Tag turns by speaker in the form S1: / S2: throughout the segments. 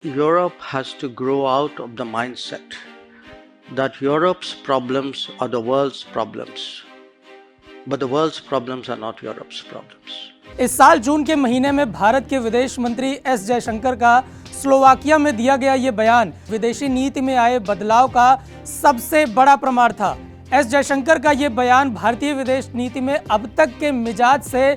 S1: Europe has to grow out of the mindset that Europe's problems are the world's problems, but the world's problems are not Europe's problems.
S2: इस साल जून के महीने में भारत के विदेश मंत्री एस जयशंकर का स्लोवाकिया में दिया गया ये बयान विदेशी नीति में आए बदलाव का सबसे बड़ा प्रमाण था। एस जयशंकर का ये बयान भारतीय विदेश नीति में अब तक के मिजाज से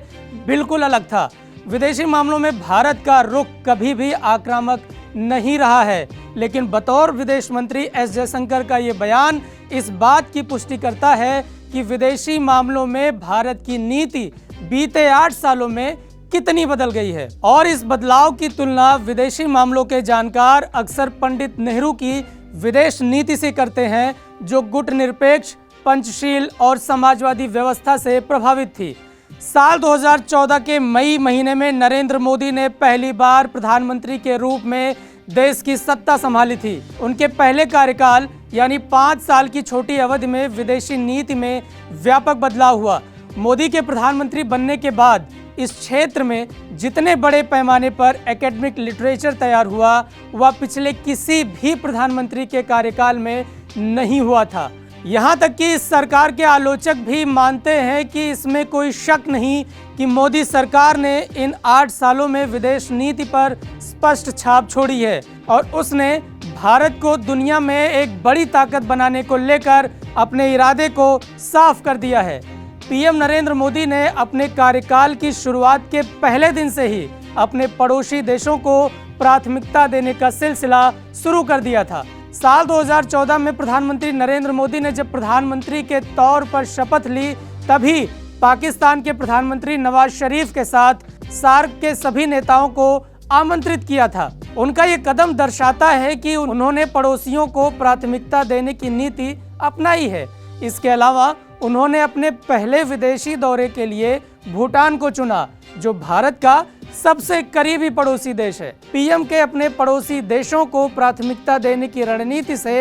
S2: बिल्कुल अलग था। विदेशी मामलों में भारत का रुख कभी भी आक्रामक नहीं रहा है, लेकिन बतौर विदेश मंत्री एस जयशंकर का ये बयान इस बात की पुष्टि करता है कि विदेशी मामलों में भारत की नीति बीते 8 सालों में कितनी बदल गई है। और इस बदलाव की तुलना विदेशी मामलों के जानकार अक्सर पंडित नेहरू की विदेश नीति से करते हैं, जो गुटनिरपेक्ष, पंचशील और समाजवादी व्यवस्था से प्रभावित थी। साल 2014 के मई महीने में नरेंद्र मोदी ने पहली बार प्रधानमंत्री के रूप में देश की सत्ता संभाली थी। उनके पहले कार्यकाल यानी 5 साल की छोटी अवधि में विदेशी नीति में व्यापक बदलाव हुआ। मोदी के प्रधानमंत्री बनने के बाद इस क्षेत्र में जितने बड़े पैमाने पर एकेडमिक लिटरेचर तैयार हुआ, वह पिछले किसी भी प्रधानमंत्री के कार्यकाल में नहीं हुआ था। यहाँ तक कि इस सरकार के आलोचक भी मानते हैं कि इसमें कोई शक नहीं कि मोदी सरकार ने इन 8 सालों में विदेश नीति पर स्पष्ट छाप छोड़ी है और उसने भारत को दुनिया में एक बड़ी ताकत बनाने को लेकर अपने इरादे को साफ कर दिया है। पीएम नरेंद्र मोदी ने अपने कार्यकाल की शुरुआत के पहले दिन से ही अपने पड़ोसी देशों को प्राथमिकता देने का सिलसिला शुरू कर दिया था। साल 2014 में प्रधानमंत्री नरेंद्र मोदी ने जब प्रधानमंत्री के तौर पर शपथ ली, तभी पाकिस्तान के प्रधानमंत्री नवाज शरीफ के साथ सार्क के सभी नेताओं को आमंत्रित किया था। उनका ये कदम दर्शाता है कि उन्होंने पड़ोसियों को प्राथमिकता देने की नीति अपनाई है। इसके अलावा उन्होंने अपने पहले विदेशी दौरे के लिए भूटान को चुना, जो भारत का सबसे करीबी पड़ोसी देश है। पीएम के अपने पड़ोसी देशों को प्राथमिकता देने की रणनीति से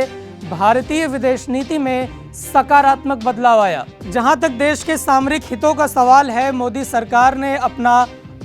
S2: भारतीय विदेश नीति में सकारात्मक बदलाव आया। जहां तक देश के सामरिक हितों का सवाल है, मोदी सरकार ने अपना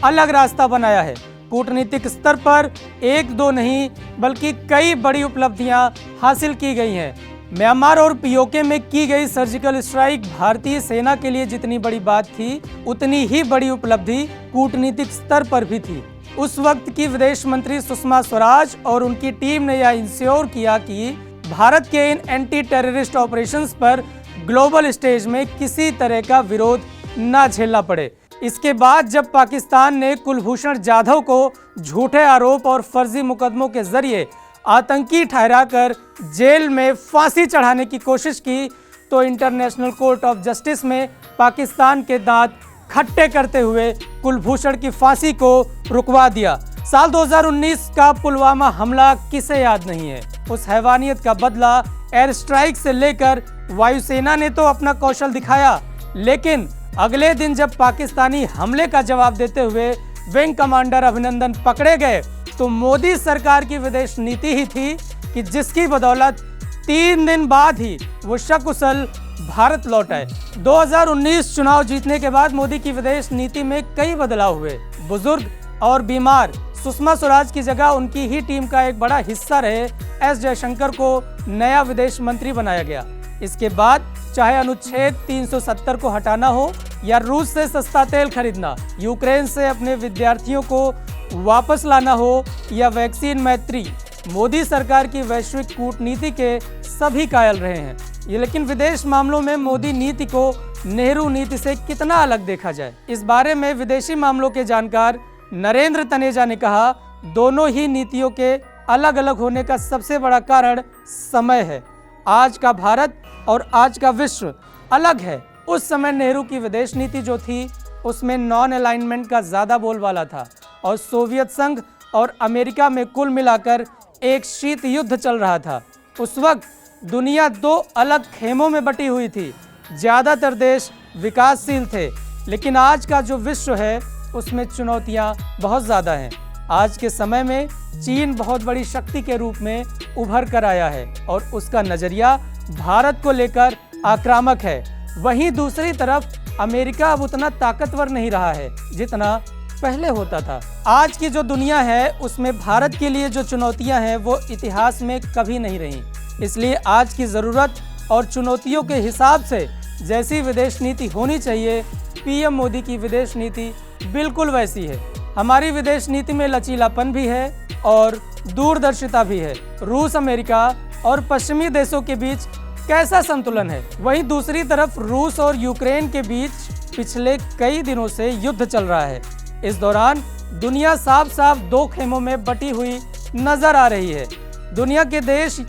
S2: अलग रास्ता बनाया है। कूटनीतिक स्तर पर 1-2 नहीं बल्कि कई बड़ी उपलब्धियां हासिल की गई हैं। म्यांमार और पीओके में की गई सर्जिकल स्ट्राइक भारतीय सेना के लिए जितनी बड़ी बात थी, उतनी ही बड़ी उपलब्धि कूटनीतिक स्तर पर भी थी। उस वक्त की विदेश मंत्री सुषमा स्वराज और उनकी टीम ने यह इंश्योर किया कि भारत के इन एंटी टेररिस्ट ऑपरेशंस पर ग्लोबल स्टेज में किसी तरह का विरोध न झेलना पड़े। इसके बाद जब पाकिस्तान ने कुलभूषण जाधव को झूठे आरोप और फर्जी मुकदमों के जरिए आतंकी ठहराकर जेल में फांसी चढ़ाने की कोशिश की, तो इंटरनेशनल कोर्ट ऑफ जस्टिस में पाकिस्तान के दांत खट्टे करते हुए कुलभूषण की फांसी को रुकवा दिया। साल 2019 का पुलवामा हमला किसे याद नहीं है। उस हैवानियत का बदला एयर स्ट्राइक से लेकर वायुसेना ने तो अपना कौशल दिखाया, लेकिन अगले दिन जब पाकिस्तानी हमले का जवाब देते हुए विंग कमांडर अभिनंदन पकड़े गए, तो मोदी सरकार की विदेश नीति ही थी कि जिसकी बदौलत 3 दिन बाद ही वो सकुशल भारत लौट आए। 2019 चुनाव जीतने के बाद मोदी की विदेश नीति में कई बदलाव हुए। बुजुर्ग और बीमार सुषमा स्वराज की जगह उनकी ही टीम का एक बड़ा हिस्सा रहे एस जयशंकर को नया विदेश मंत्री बनाया गया। इसके बाद चाहे अनुच्छेद 370 को हटाना हो या रूस से सस्ता तेल खरीदना, यूक्रेन से अपने विद्यार्थियों को वापस लाना हो या वैक्सीन मैत्री, मोदी सरकार की वैश्विक कूटनीति के सभी कायल रहे हैं। ये लेकिन विदेश मामलों में मोदी नीति को नेहरू नीति से कितना अलग देखा जाए, इस बारे में विदेशी मामलों के जानकार नरेंद्र तनेजा ने कहा, दोनों ही नीतियों के अलग अलग होने का सबसे बड़ा कारण समय है। आज का भारत और आज का विश्व अलग है। उस समय नेहरू की विदेश नीति जो थी, उसमें नॉन अलाइनमेंट का ज़्यादा बोलबाला था और सोवियत संघ और अमेरिका में कुल मिलाकर एक शीत युद्ध चल रहा था। उस वक्त दुनिया 2 अलग खेमों में बटी हुई थी। ज़्यादातर देश विकासशील थे, लेकिन आज का जो विश्व है उसमें चुनौतियां बहुत ज़्यादा हैं। आज के समय में चीन बहुत बड़ी शक्ति के रूप में उभर कर आया है और उसका नज़रिया भारत को लेकर आक्रामक है। वहीं दूसरी तरफ अमेरिका अब उतना ताकतवर नहीं रहा है जितना पहले होता था। आज की जो दुनिया है उसमें भारत के लिए जो चुनौतियां हैं वो इतिहास में कभी नहीं रही। इसलिए आज की ज़रूरत और चुनौतियों के हिसाब से जैसी विदेश नीति होनी चाहिए, पीएम मोदी की विदेश नीति बिल्कुल वैसी है। हमारी विदेश नीति में लचीलापन भी है और दूरदर्शिता भी है। रूस, अमेरिका और पश्चिमी देशों के बीच कैसा संतुलन है। वहीं दूसरी तरफ रूस और यूक्रेन के बीच पिछले कई दिनों से युद्ध चल रहा है। इस दौरान दुनिया साफ साफ दो खेमों में बटी हुई नजर आ रही है। दुनिया के देश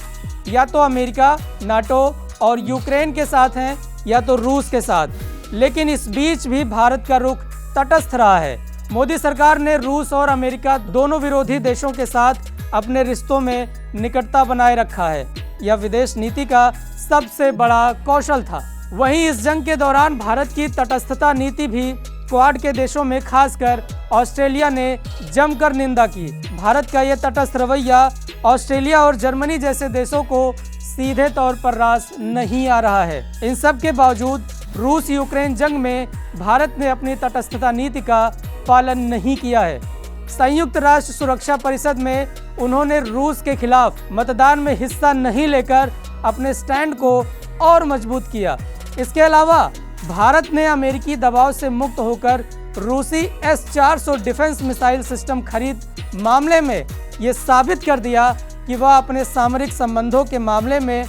S2: या तो अमेरिका, नाटो और यूक्रेन के साथ हैं या तो रूस के साथ। लेकिन इस बीच भी भारत का रुख तटस्थ रहा है। मोदी सरकार ने रूस और अमेरिका दोनों विरोधी देशों के साथ अपने रिश्तों में निकटता बनाए रखा है। यह विदेश नीति का सबसे बड़ा कौशल था। वहीं इस जंग के दौरान भारत की तटस्थता नीति भी क्वाड के देशों में खासकर ऑस्ट्रेलिया ने जमकर निंदा की। भारत का यह तटस्थ रवैया ऑस्ट्रेलिया और जर्मनी जैसे देशों को सीधे तौर पर रास नहीं आ रहा है। इन सब के बावजूद रूस यूक्रेन जंग में भारत ने अपनी तटस्थता नीति का पालन नहीं किया है। संयुक्त राष्ट्र सुरक्षा परिषद में उन्होंने रूस के खिलाफ मतदान में हिस्सा नहीं लेकर अपने स्टैंड को और मजबूत किया। इसके अलावा भारत ने अमेरिकी दबाव से मुक्त होकर रूसी S-400 डिफेंस मिसाइल सिस्टम खरीद मामले में ये साबित कर दिया कि वह अपने सामरिक संबंधों के मामले में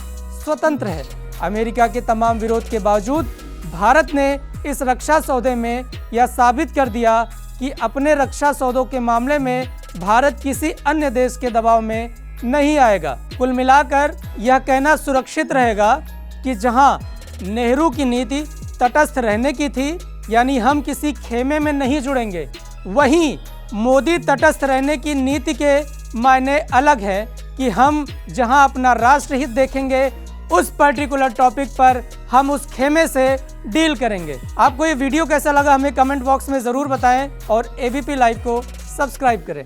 S2: स्वतंत्र है। अमेरिका के तमाम विरोध के बावजूद भारत ने इस रक्षा सौदे में यह साबित कर दिया कि अपने रक्षा सौदों के मामले में भारत किसी अन्य देश के दबाव में नहीं आएगा। कुल मिलाकर यह कहना सुरक्षित रहेगा कि जहां नेहरू की नीति तटस्थ रहने की थी, यानी हम किसी खेमे में नहीं जुड़ेंगे, वहीं मोदी तटस्थ रहने की नीति के मायने अलग है कि हम जहां अपना राष्ट्रहित देखेंगे उस पर्टिकुलर टॉपिक पर हम उस खेमे से डील करेंगे। आपको ये वीडियो कैसा लगा हमें कमेंट बॉक्स में ज़रूर बताएं और ABP लाइव को सब्सक्राइब करें।